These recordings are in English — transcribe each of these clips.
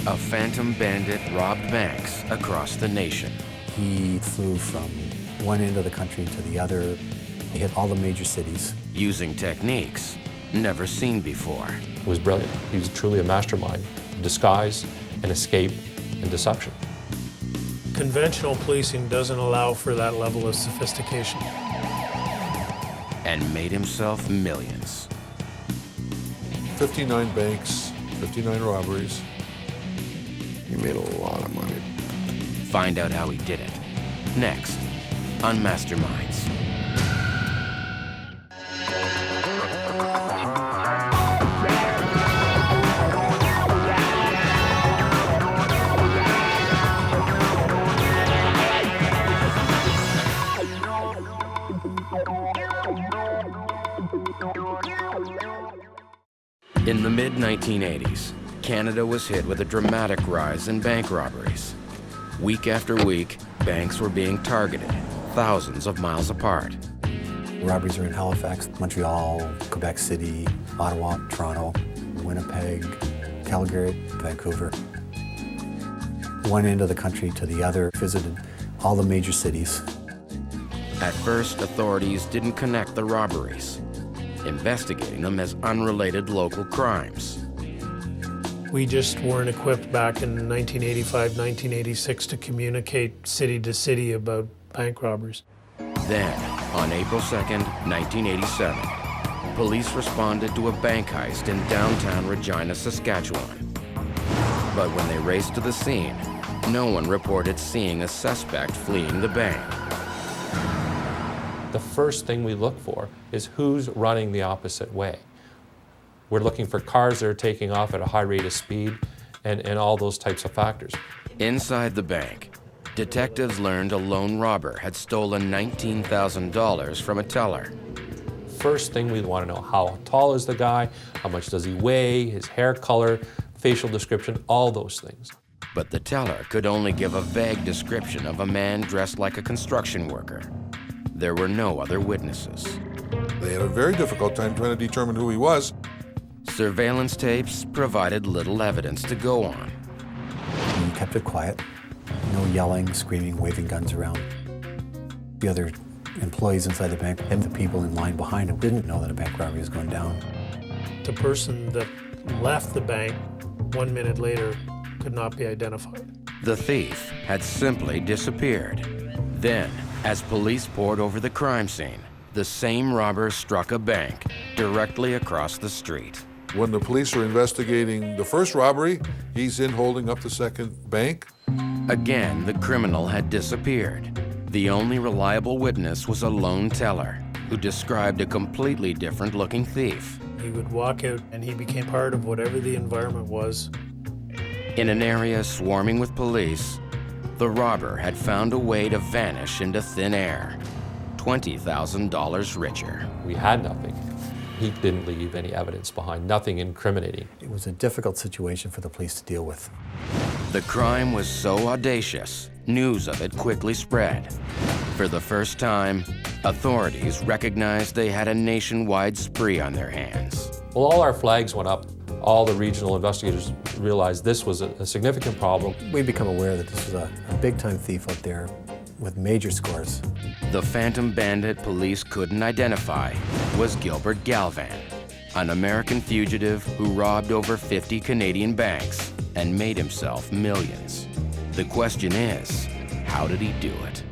A phantom bandit robbed banks across the nation. He flew from one end of the country to the other. He hit all the major cities. Using techniques never seen before. It was brilliant. He was truly a mastermind. Disguise and escape and deception. Conventional policing doesn't allow for that level of sophistication. And made himself millions. 59 banks, 59 robberies. He made a lot of money. Find out how he did it. Next on Masterminds. In the mid-1980s, Canada was hit with a dramatic rise in bank robberies. Week after week, banks were being targeted, thousands of miles apart. Robberies are in Halifax, Montreal, Quebec City, Ottawa, Toronto, Winnipeg, Calgary, Vancouver. One end of the country to the other, visited all the major cities. At first, authorities didn't connect the robberies, investigating them as unrelated local crimes. We just weren't equipped back in 1985, 1986 to communicate city to city about bank robberies. Then, on April 2nd, 1987, police responded to a bank heist in downtown Regina, Saskatchewan. But when they raced to the scene, no one reported seeing a suspect fleeing the bank. The first thing we look for is who's running the opposite way. We're looking for cars that are taking off at a high rate of speed and all those types of factors. Inside the bank, detectives learned a lone robber had stolen $19,000 from a teller. First thing we want to know, how tall is the guy, how much does he weigh, his hair color, facial description, all those things. But the teller could only give a vague description of a man dressed like a construction worker. There were no other witnesses. They had a very difficult time trying to determine who he was. Surveillance tapes provided little evidence to go on. We kept it quiet. No yelling, screaming, waving guns around. The other employees inside the bank and the people in line behind him didn't know that a bank robbery was going down. The person that left the bank 1 minute later could not be identified. The thief had simply disappeared. Then, as police poured over the crime scene, the same robber struck a bank directly across the street. When the police are investigating the first robbery, he's in holding up the second bank. Again, the criminal had disappeared. The only reliable witness was a lone teller who described a completely different-looking thief. He would walk out and he became part of whatever the environment was. In an area swarming with police, the robber had found a way to vanish into thin air, $20,000 richer. We had nothing. He didn't leave any evidence behind, nothing incriminating. It was a difficult situation for the police to deal with. The crime was so audacious, news of it quickly spread. For the first time, authorities recognized they had a nationwide spree on their hands. Well, all our flags went up. All the regional investigators realized this was a significant problem. We'd become aware that this was a big-time thief out there with major scores. The phantom bandit police couldn't identify was Gilbert Galvan, an American fugitive who robbed over 50 Canadian banks and made himself millions. The question is, how did he do it?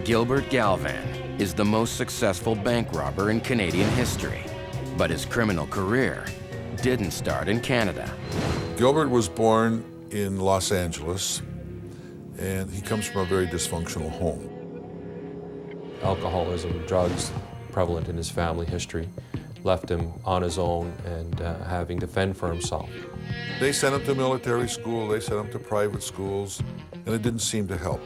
Gilbert Galvan is the most successful bank robber in Canadian history, but his criminal career didn't start in Canada. Gilbert was born in Los Angeles, and he comes from a very dysfunctional home. Alcoholism, drugs, prevalent in his family history, left him on his own and having to fend for himself. They sent him to military school, they sent him to private schools, and it didn't seem to help.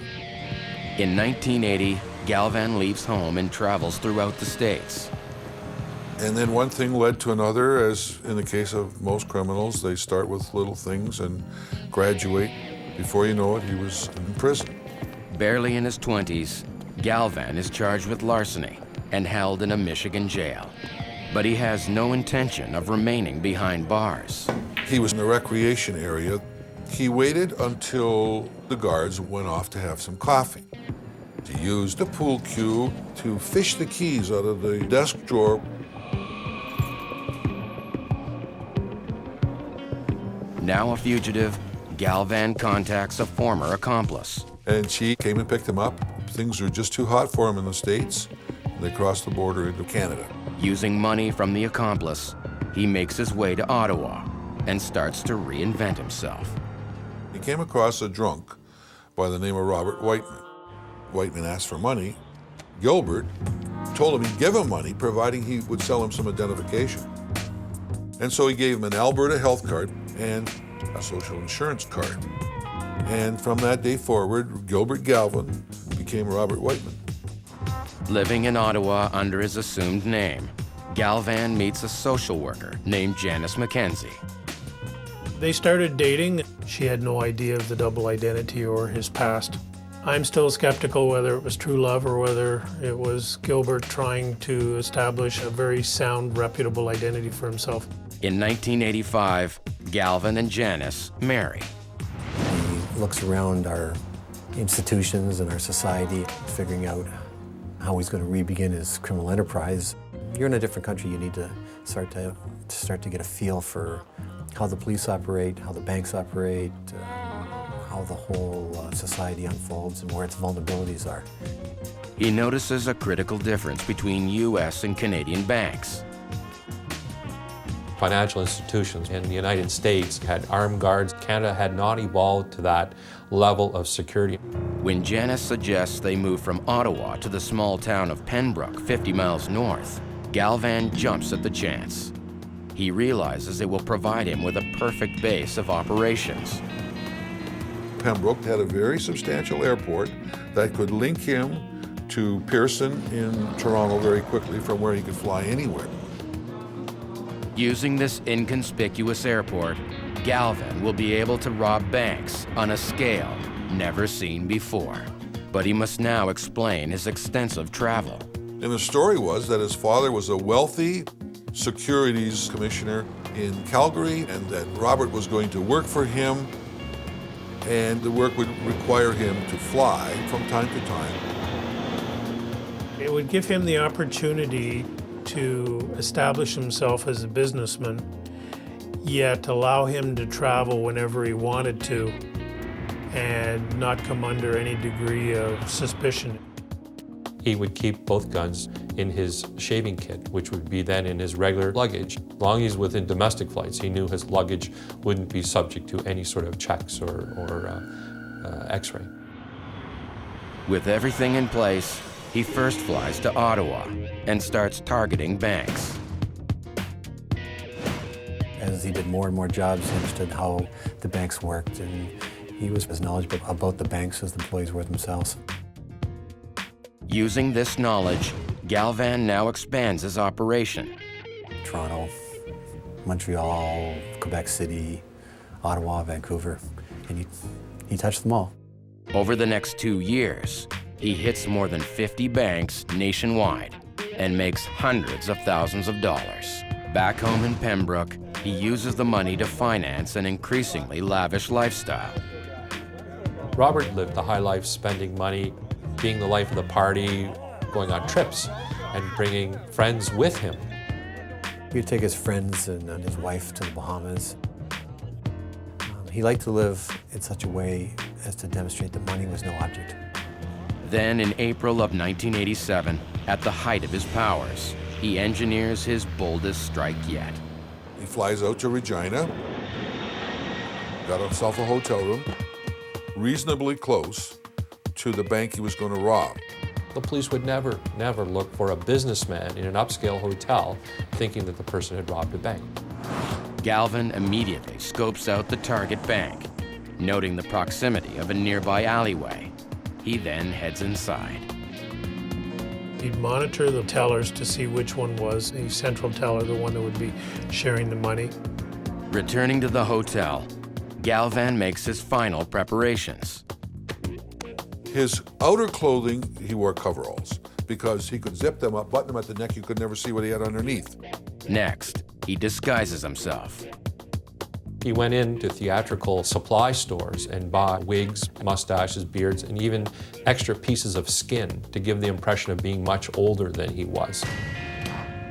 In 1980, Galvan leaves home and travels throughout the States. And then one thing led to another, as in the case of most criminals, they start with little things and graduate. Before you know it, he was in prison. Barely in his 20s, Galvan is charged with larceny and held in a Michigan jail. But he has no intention of remaining behind bars. He was in the recreation area. He waited until the guards went off to have some coffee. He used a pool cue to fish the keys out of the desk drawer. Now a fugitive, Galvan contacts a former accomplice. And she came and picked him up. Things were just too hot for him in the States. They crossed the border into Canada. Using money from the accomplice, he makes his way to Ottawa and starts to reinvent himself. He came across a drunk by the name of Robert Whiteman. Whiteman asked for money. Gilbert told him he'd give him money, providing he would sell him some identification. And so he gave him an Alberta health card and a social insurance card. And from that day forward, Gilbert Galvan became Robert Whiteman. Living in Ottawa under his assumed name, Galvan meets a social worker named Janice McKenzie. They started dating. She had no idea of the double identity or his past. I'm still skeptical whether it was true love or whether it was Gilbert trying to establish a very sound, reputable identity for himself. In 1985, Galvan and Janice marry. He looks around our institutions and our society, figuring out how he's going to re-begin his criminal enterprise. You're in a different country. You need to start to get a feel for how the police operate, how the banks operate, how the whole society unfolds and where its vulnerabilities are. He notices a critical difference between U.S. and Canadian banks. Financial institutions in the United States had armed guards. Canada had not evolved to that level of security. When Janice suggests they move from Ottawa to the small town of Pembroke, 50 miles north, Galvan jumps at the chance. He realizes it will provide him with a perfect base of operations. Pembroke had a very substantial airport that could link him to Pearson in Toronto very quickly, from where he could fly anywhere. Using this inconspicuous airport, Galvan will be able to rob banks on a scale never seen before. But he must now explain his extensive travel. And the story was that his father was a wealthy securities commissioner in Calgary, and that Robert was going to work for him, and the work would require him to fly from time to time. It would give him the opportunity to establish himself as a businessman, yet allow him to travel whenever he wanted to and not come under any degree of suspicion. He would keep both guns in his shaving kit, which would be then in his regular luggage. As long as he's within domestic flights, he knew his luggage wouldn't be subject to any sort of checks or x-ray. With everything in place, he first flies to Ottawa and starts targeting banks. As he did more and more jobs, he understood how the banks worked, and he was as knowledgeable about the banks as the employees were themselves. Using this knowledge, Galvan now expands his operation. Toronto, Montreal, Quebec City, Ottawa, Vancouver, and he touched them all. Over the next 2 years, he hits more than 50 banks nationwide and makes hundreds of thousands of dollars. Back home in Pembroke, he uses the money to finance an increasingly lavish lifestyle. Robert lived the high life, spending money, being the life of the party, going on trips, and bringing friends with him. He would take his friends and his wife to the Bahamas. He liked to live in such a way as to demonstrate that money was no object. Then in April of 1987, at the height of his powers, he engineers his boldest strike yet. He flies out to Regina, got himself a hotel room, reasonably close to the bank he was going to rob. The police would never look for a businessman in an upscale hotel thinking that the person had robbed a bank. Galvan immediately scopes out the target bank, noting the proximity of a nearby alleyway. He then heads inside. He'd monitor the tellers to see which one was the central teller, the one that would be sharing the money. Returning to the hotel, Galvan makes his final preparations. His outer clothing, he wore coveralls because he could zip them up, button them at the neck. You could never see what he had underneath. Next, he disguises himself. He went into theatrical supply stores and bought wigs, mustaches, beards, and even extra pieces of skin to give the impression of being much older than he was.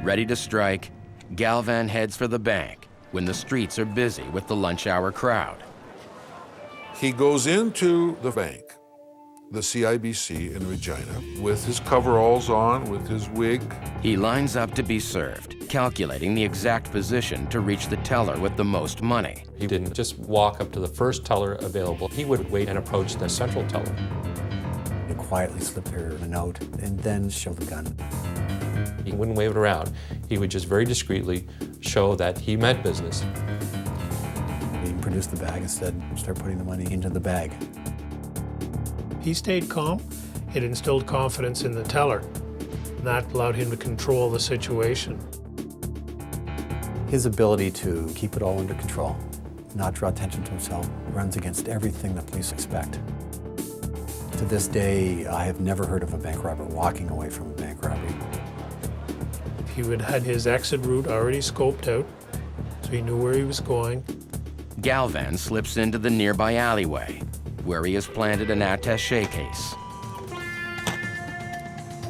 Ready to strike, Galvan heads for the bank when the streets are busy with the lunch hour crowd. He goes into the bank, the CIBC in Regina, with his coveralls on, with his wig. He lines up to be served, calculating the exact position to reach the teller with the most money. He didn't just walk up to the first teller available. He would wait and approach the central teller. He quietly slip her a note and then show the gun. He wouldn't wave it around. He would just very discreetly show that he meant business. He produced the bag and said, start putting the money into the bag. He stayed calm. It instilled confidence in the teller. And that allowed him to control the situation. His ability to keep it all under control, not draw attention to himself, runs against everything the police expect. To this day, I have never heard of a bank robber walking away from a bank robbery. He would had his exit route already scoped out, so he knew where he was going. Galvan slips into the nearby alleyway, where he has planted an attaché case.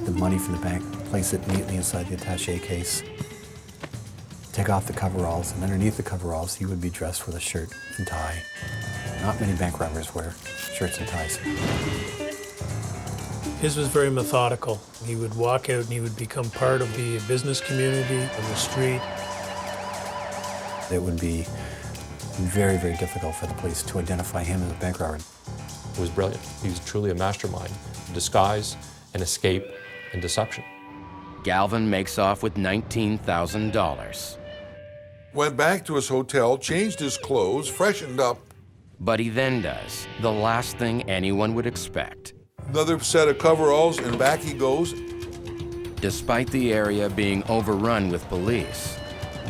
The money from the bank, place it neatly inside the attaché case, take off the coveralls, and underneath the coveralls, he would be dressed with a shirt and tie. Not many bank robbers wear shirts and ties. His was very methodical. He would walk out and he would become part of the business community on the street. It would be very, very difficult for the police to identify him as a bank robber. It was brilliant. He was truly a mastermind. Disguise and escape and deception. Galvan makes off with $19,000. Went back to his hotel, changed his clothes, freshened up. But he then does the last thing anyone would expect. Another set of coveralls, and back he goes. Despite the area being overrun with police,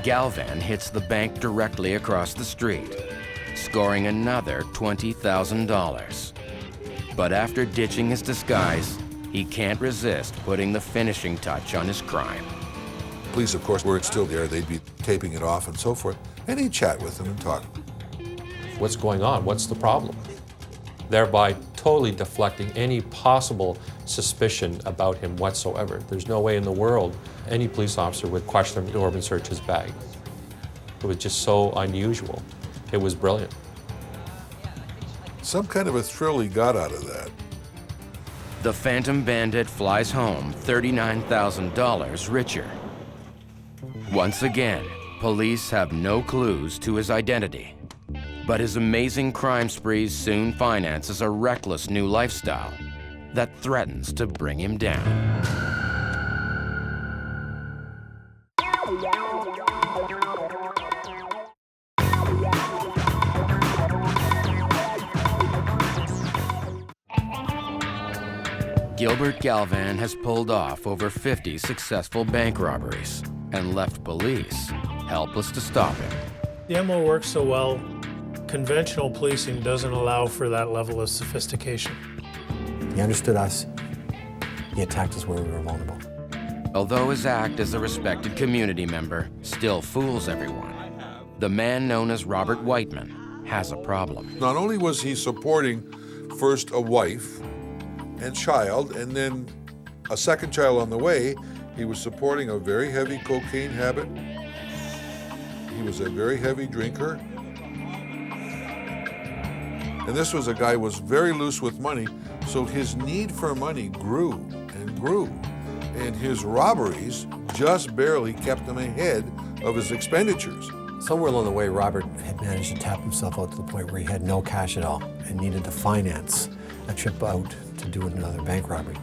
Galvan hits the bank directly across the street, scoring another $20,000. But after ditching his disguise, he can't resist putting the finishing touch on his crime. Police, of course, were still there. They'd be taping it off and so forth. And he'd chat with them and talk. What's going on? What's the problem? Thereby totally deflecting any possible suspicion about him whatsoever. There's no way in the world any police officer would question him or even search his bag. It was just so unusual. It was brilliant. Some kind of a thrill he got out of that. The Phantom Bandit flies home $39,000 richer. Once again, police have no clues to his identity. But his amazing crime sprees soon finances a reckless new lifestyle that threatens to bring him down. Gilbert Galvan has pulled off over 50 successful bank robberies and left police helpless to stop him. The MO works so well, conventional policing doesn't allow for that level of sophistication. He understood us. He attacked us where we were vulnerable. Although his act as a respected community member still fools everyone, the man known as Robert Whiteman has a problem. Not only was he supporting first a wife and child, and then a second child on the way, he was supporting a very heavy cocaine habit. He was a very heavy drinker. And this was a guy who was very loose with money, so his need for money grew and grew. And his robberies just barely kept him ahead of his expenditures. Somewhere along the way, Robert had managed to tap himself out to the point where he had no cash at all and needed to finance a trip out to do another bank robbery.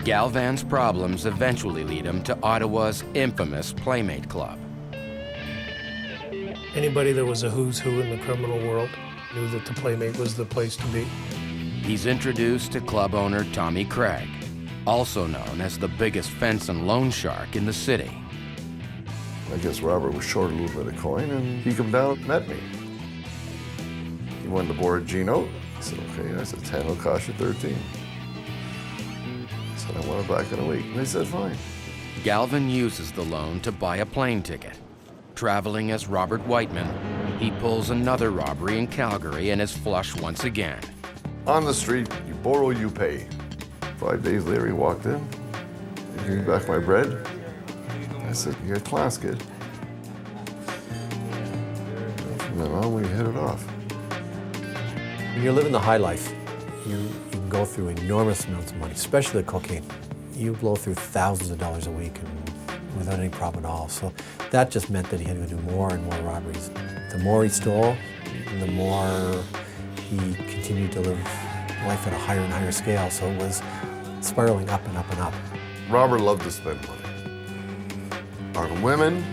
Galvan's problems eventually lead him to Ottawa's infamous Playmate Club. Anybody that was a who's who in the criminal world knew that the Playmate was the place to be. He's introduced to club owner Tommy Craig, also known as the biggest fence and loan shark in the city. I guess Robert was short a little bit of coin, and he come down and met me. He wanted to borrow Gino. I said, okay. I said, 10 will cost you 13. I said, I want it back in a week. And they said, fine. Galvin uses the loan to buy a plane ticket. Traveling as Robert Whiteman, he pulls another robbery in Calgary and is flush once again. On the street, you borrow, you pay. 5 days later, he walked in. He gave me back my bread. I said, you got class, kid. And from then on, we hit it off. When you're living the high life, you can go through enormous amounts of money, especially the cocaine. You blow through thousands of dollars a week and without any problem at all. So that just meant that he had to do more and more robberies. The more he stole, the more he continued to live life at a higher and higher scale. So it was spiraling up and up and up. Robert loved to spend money. On women,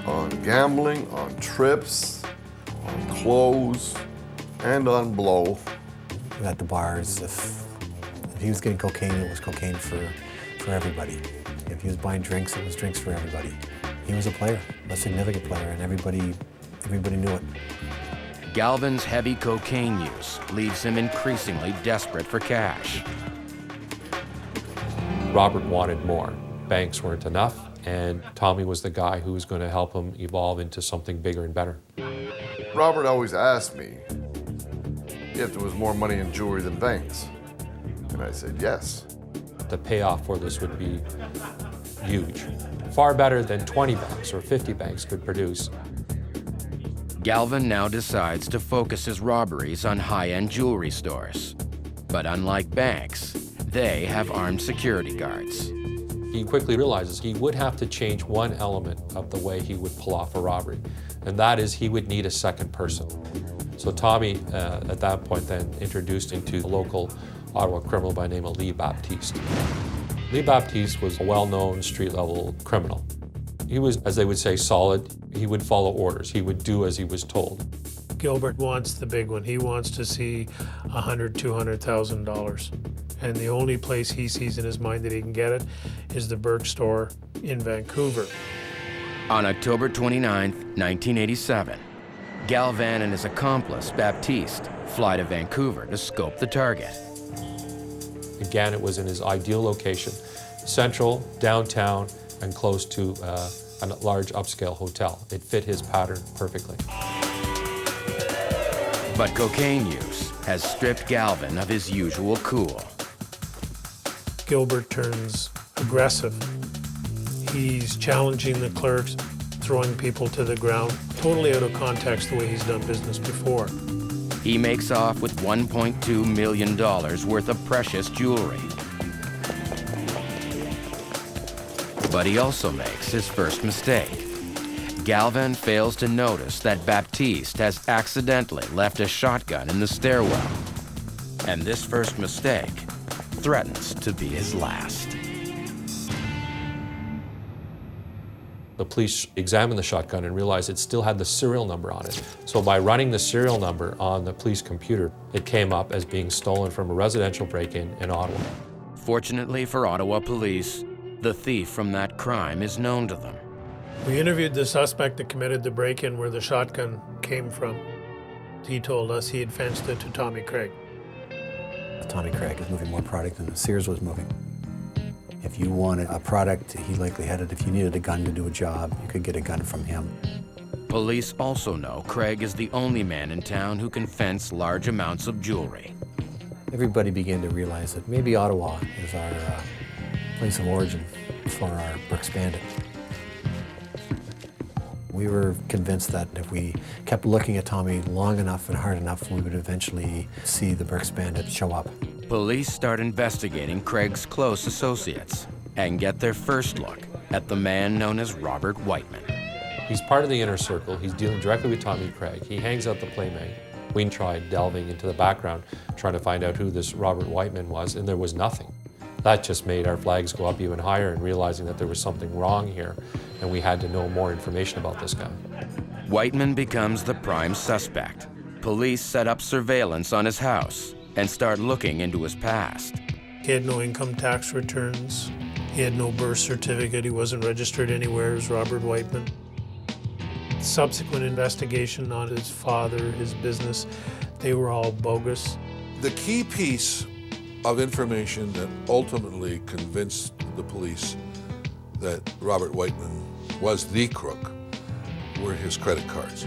on gambling, on trips, on clothes, and on blow. At the bars, if he was getting cocaine, it was cocaine for everybody. If he was buying drinks, it was drinks for everybody. He was a player, a significant player, and everybody knew it. Galvin's heavy cocaine use leaves him increasingly desperate for cash. Robert wanted more. Banks weren't enough, and Tommy was the guy who was going to help him evolve into something bigger and better. Robert always asked me if there was more money in jewelry than banks. And I said, yes. The payoff for this would be huge. Far better than 20 banks or 50 banks could produce. Galvin now decides to focus his robberies on high-end jewelry stores. But unlike banks, they have armed security guards. He quickly realizes he would have to change one element of the way he would pull off a robbery, and that is he would need a second person. So Tommy, at that point then, introduced him to a local Ottawa criminal by the name of Lee Baptiste. Lee Baptiste was a well-known street-level criminal. He was, as they would say, solid. He would follow orders. He would do as he was told. Gilbert wants the big one. He wants to see $100,000, $200,000. And the only place he sees in his mind that he can get it is the Burke store in Vancouver. On October 29, 1987, Galvin and his accomplice, Baptiste, fly to Vancouver to scope the target. Again, it was in his ideal location, central, downtown, and close to a large upscale hotel. It fit his pattern perfectly. But cocaine use has stripped Galvin of his usual cool. Gilbert turns aggressive. He's challenging the clerks, throwing people to the ground, totally out of context the way he's done business before. He makes off with $1.2 million worth of precious jewelry. But he also makes his first mistake. Galvin fails to notice that Baptiste has accidentally left a shotgun in the stairwell. And this first mistake threatens to be his last. The police examined the shotgun and realized it still had the serial number on it. So by running the serial number on the police computer, it came up as being stolen from a residential break-in in Ottawa. Fortunately for Ottawa police, the thief from that crime is known to them. We interviewed the suspect that committed the break-in where the shotgun came from. He told us he had fenced it to Tommy Craig. Tommy Craig is moving more product than Sears was moving. If you wanted a product, he likely had it. If you needed a gun to do a job, you could get a gun from him. Police also know Craig is the only man in town who can fence large amounts of jewelry. Everybody began to realize that maybe Ottawa is our place of origin for our Brooks Bandit. We were convinced that if we kept looking at Tommy long enough and hard enough, we would eventually see the Brooks Bandit show up. Police start investigating Craig's close associates and get their first look at the man known as Robert Whiteman. He's part of the inner circle. He's dealing directly with Tommy Craig. He hangs out the Playmate. We tried delving into the background, trying to find out who this Robert Whiteman was, and there was nothing. That just made our flags go up even higher and realizing that there was something wrong here, and we had to know more information about this guy. Whiteman becomes the prime suspect. Police set up surveillance on his house and start looking into his past. He had no income tax returns. He had no birth certificate. He wasn't registered anywhere as Robert Whiteman. Subsequent investigation on his father, his business, they were all bogus. The key piece of information that ultimately convinced the police that Robert Whiteman was the crook were his credit cards.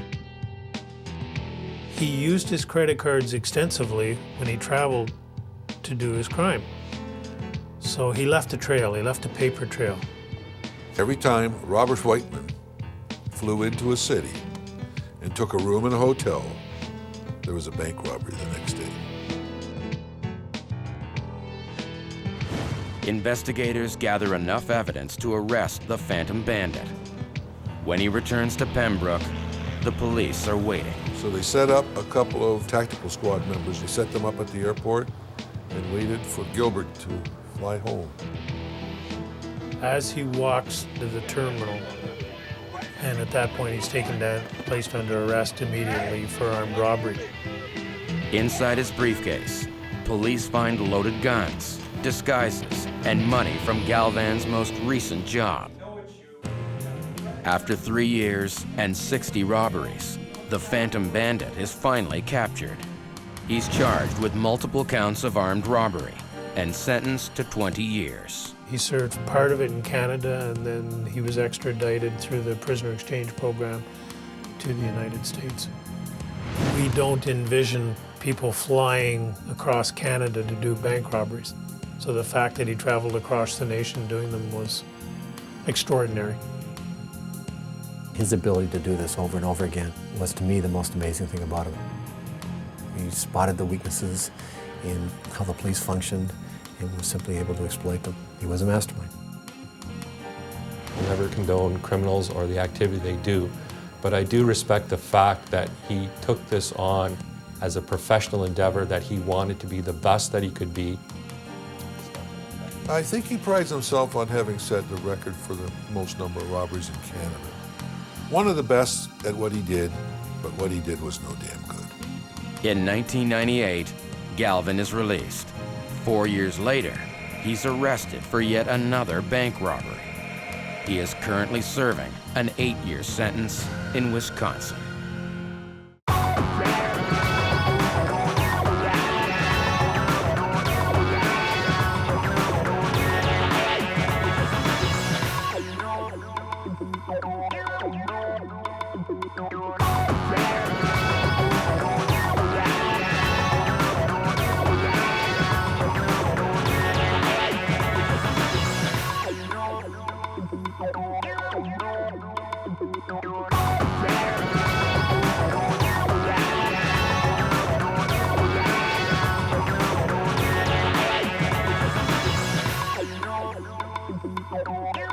He used his credit cards extensively when he traveled to do his crime. So he left a trail, he left a paper trail. Every time Robert Whiteman flew into a city and took a room in a hotel, there was a bank robbery the next day. Investigators gather enough evidence to arrest the Phantom Bandit. When he returns to Pembroke, the police are waiting. So they set up a couple of tactical squad members. They set them up at the airport and waited for Gilbert to fly home. As he walks to the terminal, and at that point he's taken down, placed under arrest immediately for armed robbery. Inside his briefcase, police find loaded guns, disguises, and money from Galvan's most recent job. After 3 years and 60 robberies, the Phantom Bandit is finally captured. He's charged with multiple counts of armed robbery and sentenced to 20 years. He served part of it in Canada, and then he was extradited through the prisoner exchange program to the United States. We don't envision people flying across Canada to do bank robberies. So the fact that he traveled across the nation doing them was extraordinary. His ability to do this over and over again was, to me, the most amazing thing about him. He spotted the weaknesses in how the police functioned and was simply able to exploit them. He was a mastermind. I'll never condone criminals or the activity they do, but I do respect the fact that he took this on as a professional endeavor, that he wanted to be the best that he could be. I think he prides himself on having set the record for the most number of robberies in Canada. One of the best at what he did, but what he did was no damn good. In 1998, Galvan is released. 4 years later, he's arrested for yet another bank robbery. He is currently serving an 8-year sentence in Wisconsin. Thank you.